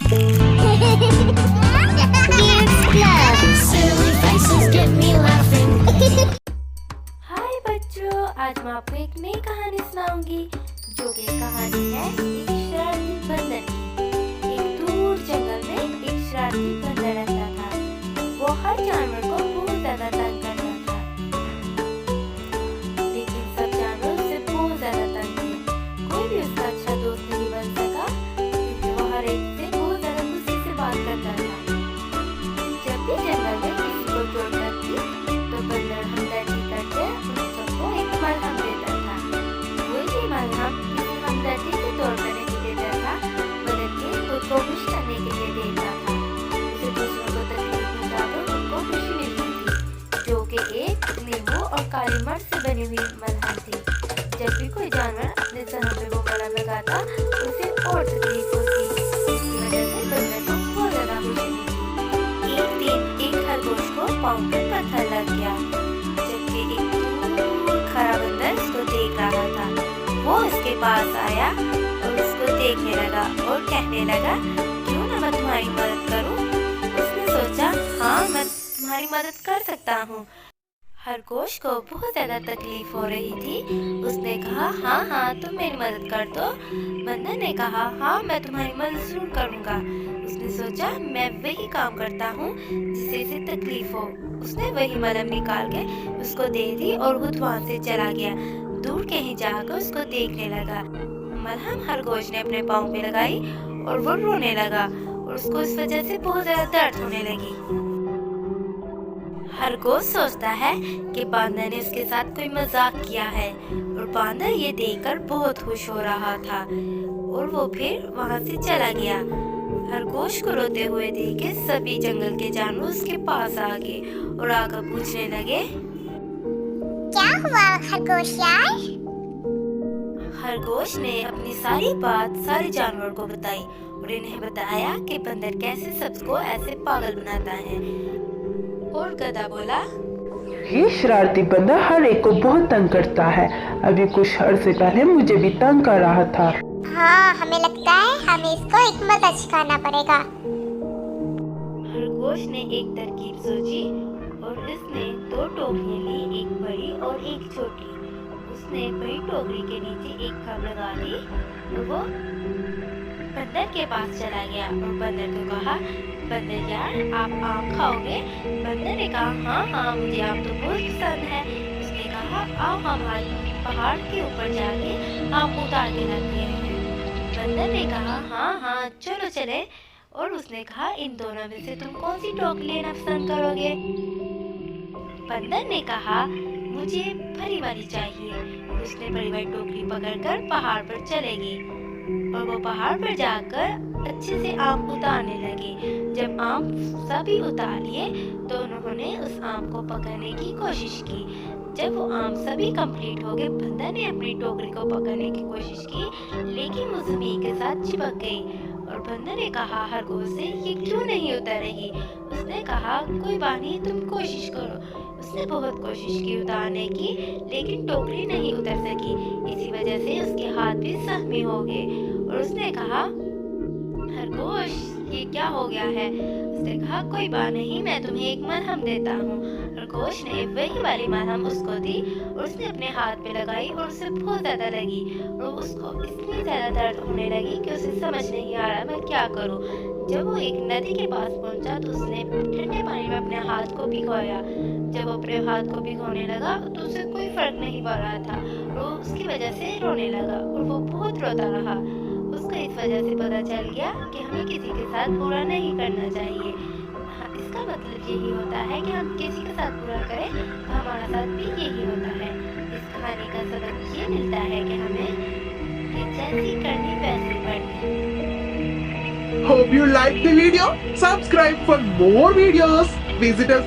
Silly faces get me laughing. हाय बच्चों, आज मैं आपको एक नई कहानी सुनाऊंगी जो कि कहानी है एक शरारती बंदर की। एक दूर जंगल में एक शरारती बंदर रहता था। वो हर जानवर को बहुत ज्यादा तंग करता था, लेकिन सब जानवर उससे बहुत ज्यादा तंग थे। कोई भी उसका अच्छा दोस्त नहीं बन सका क्योंकि वो हर एक से बहुत ज्यादा गुस्से से बात करता था। जब भी जंगल में किसी को चोट लगती तो बंदर हमदर्दी करके उन सबको एक मलहम देता था। वही मलहम किसी हमदर्दी के तौर पर नहीं देता था, बल्कि खुद को खुश करने के लिए देता था। उसे दूसरों को तकलीफ पहुंचाकर उनको खुशी मिलती थी, जो कि एक नींबू और काली मिर्च से बनी हुई मलहम थी। जब भी कोई जानवर अपने सर पे वो मलहम लगाता उसे और तकलीफ होती, इसकी वजह से बंदर को बहुत ज्यादा खुशी मिलती। एक दिन एक खरगोश को पाँव पर पत्थर लग गया, जबकि एक दूर खड़ा बंदर उसको देख रहा था। वो उसके पास आया और उसको देखने लगा और कहने लगा, क्यों ना मैं तुम्हारी मदद करूं? उसने सोचा, हाँ मैं तुम्हारी मदद कर सकता हूँ। खरगोश को बहुत ज्यादा तकलीफ हो रही थी। उसने कहा, हाँ तुम मेरी मदद कर दो। बंदर ने कहा, हाँ मैं तुम्हारी मदद जरूर करूँगा। उसने सोचा, मैं वही काम करता हूँ जिससे इसे तकलीफ हो। उसने वही मलहम निकाल के उसको दे दी और खुद वहाँ से चला गया। दूर कहीं जाकर उसको देखने लगा। मलहम खरगोश ने अपने पाँव पे लगाई और वो रोने लगा और उसको इस वजह से बहुत ज्यादा दर्द होने लगी। खरगोश सोचता है कि बांदर ने उसके साथ कोई मजाक किया है और बांदर ये देखकर बहुत खुश हो रहा था और वो फिर वहाँ से चला गया। खरगोश को रोते हुए देखे सभी जंगल के जानवर उसके पास आ गए और आकर पूछने लगे, क्या हुआ खरगोश यार? खरगोश ने अपनी सारी बात सारे जानवर को बताई और इन्हें बताया कि बंदर कैसे सबको ऐसे पागल बनाता है। और गधा बोला, ये शरारती बंदर हर एक को बहुत तंग करता है। अभी कुछ अर्से पहले मुझे भी तंग कर रहा था। हाँ, हमें लगता है हमें इसको एक मदद सिखाना पड़ेगा। खरगोश ने एक तरकीब सोची और उसने 2 टोकरियां ली, एक बड़ी और एक छोटी। उसने बड़ी टोकरी के नीचे एक खब लगा दी और वो बंदर के पास चला गया और बंदर को कहा, बंदर यार आप आम खाओगे? बंदर ने कहा, हाँ मुझे आम तो बहुत पसंद है। उसने कहा, आओ हम आज पहाड़ के ऊपर जाके आम उतार के लाते हैं। बंदर ने कहा, हाँ चलो चले। और उसने कहा, इन दोनों में से तुम कौन सी टोकरी लेना पसंद करोगे? बंदर ने कहा, मुझे बड़ी वाली चाहिए। और उसने बड़ी वाली टोकरी पकड़कर पहाड़ पर चलेगी और वो पहाड़ पर जाकर अच्छे से आम उतारने लगे। जब आम सभी उतार लिए तो उन्होंने उस आम को पकड़ने की कोशिश की। जब वो आम सभी कंप्लीट हो गए, बंदर ने अपनी टोकरी को पकड़ने की कोशिश की, लेकिन वो जमीन के साथ चिपक गई। और बंदर ने कहा खरगोश से, ये क्यों नहीं उतर रही? उसने कहा, कोई बात नहीं, तुम कोशिश करो। उसने बहुत कोशिश की उतारने की, लेकिन टोकरी नहीं उतर सकी। इसी वजह से उसके हाथ भी जख्मी हो गए और उसने कहा, खरगोश ये क्या हो गया है? उसने कहा, कोई बात नहीं, मैं तुम्हें एक मलहम देता हूँ। खरगोश ने वही वाली मलहम उसको दी और उसने अपने हाथ पे लगाई और उसे बहुत ज्यादा लगी और उसको इतनी ज्यादा दर्द होने लगी कि उसे समझ नहीं आ रहा मैं क्या करूँ। जब वो एक नदी के पास पहुंचा तो उसने ठंडे पानी में अपने हाथ को भिगोया। जब वो अपने हाथ को भिगोने लगा तो उसे कोई फर्क नहीं पड़ रहा था। वो उसकी वजह से रोने लगा और वो बहुत रोता रहा। उसको इस वजह से पता चल गया कि हमें किसी के साथ बुरा नहीं करना चाहिए। इसका मतलब यही होता है कि हम किसी के साथ बुरा करें तो हमारा साथ भी यही होता है। इस कहानी का सबक ये मिलता है कि हमें जैसी करनी वैसी पढ़नी। Hope you liked the video. Subscribe for more videos. Visit us